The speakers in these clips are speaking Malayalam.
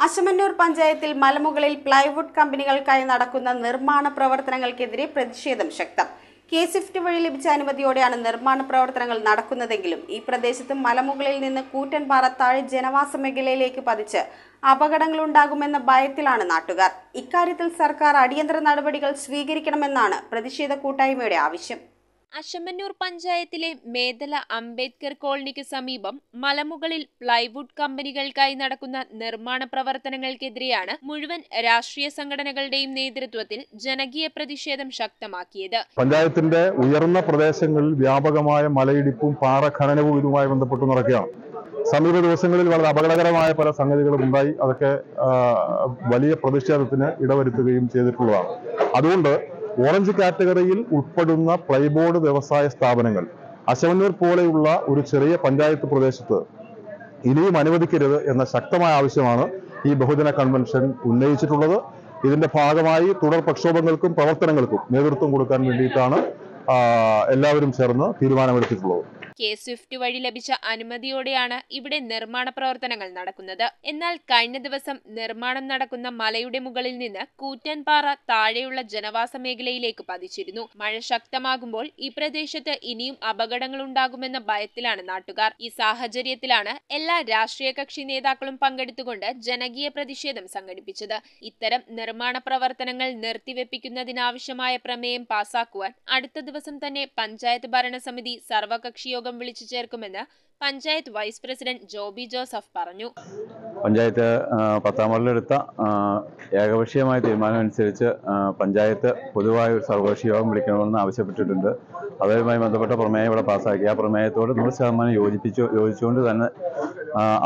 അശമന്നൂർ പഞ്ചായത്തിൽ മലമുകളിൽ പ്ലൈവുഡ് കമ്പനികൾക്കായി നടക്കുന്ന നിർമ്മാണ പ്രവർത്തനങ്ങൾക്കെതിരെ പ്രതിഷേധം ശക്തം. കെ-സ്വിഫ്റ്റ് വഴി ലഭിച്ച അനുമതിയോടെയാണ് നിർമ്മാണ പ്രവർത്തനങ്ങൾ നടക്കുന്നതെങ്കിലും ഈ പ്രദേശത്ത് മലമുകളിൽ നിന്ന് കൂറ്റൻപാറ താഴെ ജനവാസ മേഖലയിലേക്ക് പതിച്ച് അപകടങ്ങളുണ്ടാകുമെന്ന ഭയത്തിലാണ് നാട്ടുകാർ. ഇക്കാര്യത്തിൽ സർക്കാർ അടിയന്തര നടപടികൾ സ്വീകരിക്കണമെന്നാണ് പ്രതിഷേധ കൂട്ടായ്മയുടെ ആവശ്യം. അശമന്നൂർ പഞ്ചായത്തിലെ മേദല അംബേദ്കർ കോളനിക്ക് സമീപം മലമുകളിൽ പ്ലൈവുഡ് കമ്പനികൾക്കായി നടക്കുന്ന നിർമ്മാണ പ്രവർത്തനങ്ങൾക്കെതിരെയാണ് മുഴുവൻ രാഷ്ട്രീയ സംഘടനകളുടെയും നേതൃത്വത്തിൽ ജനകീയ പ്രതിഷേധം ശക്തമാക്കിയത്. പഞ്ചായത്തിന്റെ ഉയർന്ന പ്രദേശങ്ങളിൽ വ്യാപകമായ മലയിടിപ്പും പാറഖനനവും ഇതുമായി ബന്ധപ്പെട്ട് നടക്കുകയാണ്. സമീപ ദിവസങ്ങളിൽ വളരെ അപകടകരമായ പല സംഗതികളും ഉണ്ടായി. അതൊക്കെ വലിയ പ്രതിഷേധത്തിന് ഇടവരുത്തുകയും ചെയ്തിട്ടുള്ളതാണ്. അതുകൊണ്ട് ഓറഞ്ച് കാറ്റഗറിയിൽ ഉൾപ്പെടുന്ന പ്ലൈബോർഡ് വ്യവസായ സ്ഥാപനങ്ങൾ അശമന്നൂർ പോലെയുള്ള ഒരു ചെറിയ പഞ്ചായത്ത് പ്രദേശത്ത് ഇനിയും അനുവദിക്കരുത് എന്ന ശക്തമായ ആവശ്യമാണ് ഈ ബഹുജന കൺവെൻഷൻ ഉന്നയിച്ചിട്ടുള്ളത്. ഇതിന്റെ ഭാഗമായി തുടർ പ്രക്ഷോഭങ്ങൾക്കും പ്രവർത്തനങ്ങൾക്കും നേതൃത്വം കൊടുക്കാൻ വേണ്ടിയിട്ടാണ് എല്ലാവരും ചേർന്ന് തീരുമാനമെടുത്തിട്ടുള്ളത്. കെ-സ്വിഫ്റ്റ് വഴി ലഭിച്ച അനുമതിയോടെയാണ് ഇവിടെ നിർമ്മാണ പ്രവർത്തനങ്ങൾ നടക്കുന്നത്. എന്നാൽ കഴിഞ്ഞ ദിവസം നിർമ്മാണം നടക്കുന്ന മലയുടെ മുകളിൽ നിന്ന് കൂറ്റൻപാറ താഴെയുള്ള ജനവാസ മേഖലയിലേക്ക് പതിച്ചിരുന്നു. മഴ ശക്തമാകുമ്പോൾ ഈ പ്രദേശത്ത് ഇനിയും അപകടങ്ങൾ ഉണ്ടാകുമെന്ന ഭയത്തിലാണ് നാട്ടുകാർ. ഈ സാഹചര്യത്തിലാണ് എല്ലാ രാഷ്ട്രീയ കക്ഷി നേതാക്കളും പങ്കെടുത്തുകൊണ്ട് ജനകീയ പ്രതിഷേധം സംഘടിപ്പിച്ചത്. ഇത്തരം നിർമ്മാണ പ്രവർത്തനങ്ങൾ നിർത്തിവെപ്പിക്കുന്നതിനാവശ്യമായ പ്രമേയം പാസാക്കുവാൻ അടുത്ത ദിവസം തന്നെ പഞ്ചായത്ത് ഭരണസമിതി സർവകക്ഷി യോഗം വിളിച്ചു ചേർക്കുമെന്ന് പഞ്ചായത്ത് വൈസ് പ്രസിഡന്റ് ജോബി ജോസഫ് പറഞ്ഞു. പഞ്ചായത്ത് 10ാം വാർഡിലെടുത്ത ഏകപക്ഷീയമായ തീരുമാനം അനുസരിച്ച് പഞ്ചായത്ത് പൊതുവായ ഒരു സർവകക്ഷി യോഗം വിളിക്കണമെന്ന് ആവശ്യപ്പെട്ടിട്ടുണ്ട്. അതുമായി ബന്ധപ്പെട്ട പ്രമേയം ഇവിടെ പാസ്സാക്കി. ആ പ്രമേയത്തോട് 100% യോജിച്ചുകൊണ്ട് തന്നെ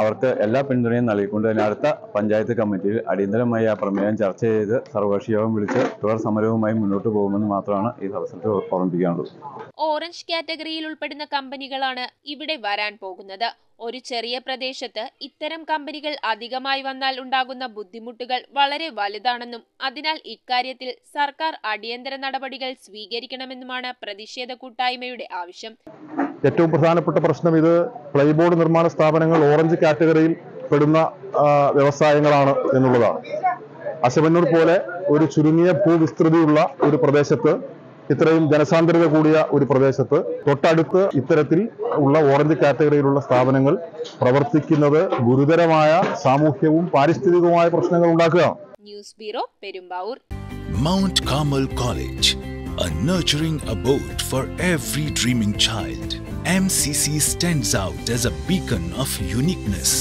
അവർക്ക് എല്ലാ പിന്തുണയും നൽകിക്കൊണ്ട് തന്നെ അടുത്ത പഞ്ചായത്ത് കമ്മിറ്റിയിൽ അടിയന്തരമായി ആ പ്രമേയം ചർച്ച ചെയ്ത് സർവകക്ഷി യോഗം വിളിച്ച് തുടർ സമരവുമായി മുന്നോട്ട് പോകുമെന്ന് മാത്രമാണ് ഈ അവസരത്തിൽ ഓർമ്മിപ്പിക്കാനുള്ളത്. ഓറഞ്ച് കാറ്റഗറിയിൽ ഉൾപ്പെടുന്ന കമ്പനികളാണ് ഇവിടെ വരാൻ പോകുന്നത്. ഒരു ചെറിയ പ്രദേശത്ത് ഇത്തരം കമ്പനികൾ അധികമായി വന്നാൽ ഉണ്ടാകുന്ന ബുദ്ധിമുട്ടുകൾ വളരെ വലുതാണെന്നും അതിനാൽ ഇക്കാര്യത്തിൽ സർക്കാർ അടിയന്തര നടപടികൾ സ്വീകരിക്കണമെന്നുമാണ് പ്രതിഷേധ കൂട്ടായ്മയുടെ ആവശ്യം. ഏറ്റവും പ്രധാനപ്പെട്ട പ്രശ്നം ഇത് പ്ലൈബോർഡ് നിർമ്മാണ സ്ഥാപനങ്ങൾ ഓറഞ്ച് കാറ്റഗറിയിൽ പെടുന്ന വ്യവസായങ്ങളാണ് എന്നുള്ളതാണ്. അശമന്നൂർ പോലെ ഒരു ചുരുങ്ങിയ ഭൂവിസ്തൃതിയുള്ള ഒരു പ്രദേശത്ത്, ഇത്രയും ജനസാന്ദ്രത കൂടിയ ഒരു പ്രദേശത്ത് തൊട്ടടുത്ത് ഇത്തരത്തിൽ ഉള്ള ഓറഞ്ച് കാറ്റഗറിയിലുള്ള സ്ഥാപനങ്ങൾ പ്രവർത്തിക്കുന്നത് ഗുരുതരമായ സാമൂഹ്യവും പാരിസ്ഥിതികവുമായ പ്രശ്നങ്ങൾ ഉണ്ടാക്കുകയാണ്. News bureau, Perumbavoor. Mount Carmel College, a nurturing abode for every dreaming child. MCC stands out as a beacon of uniqueness.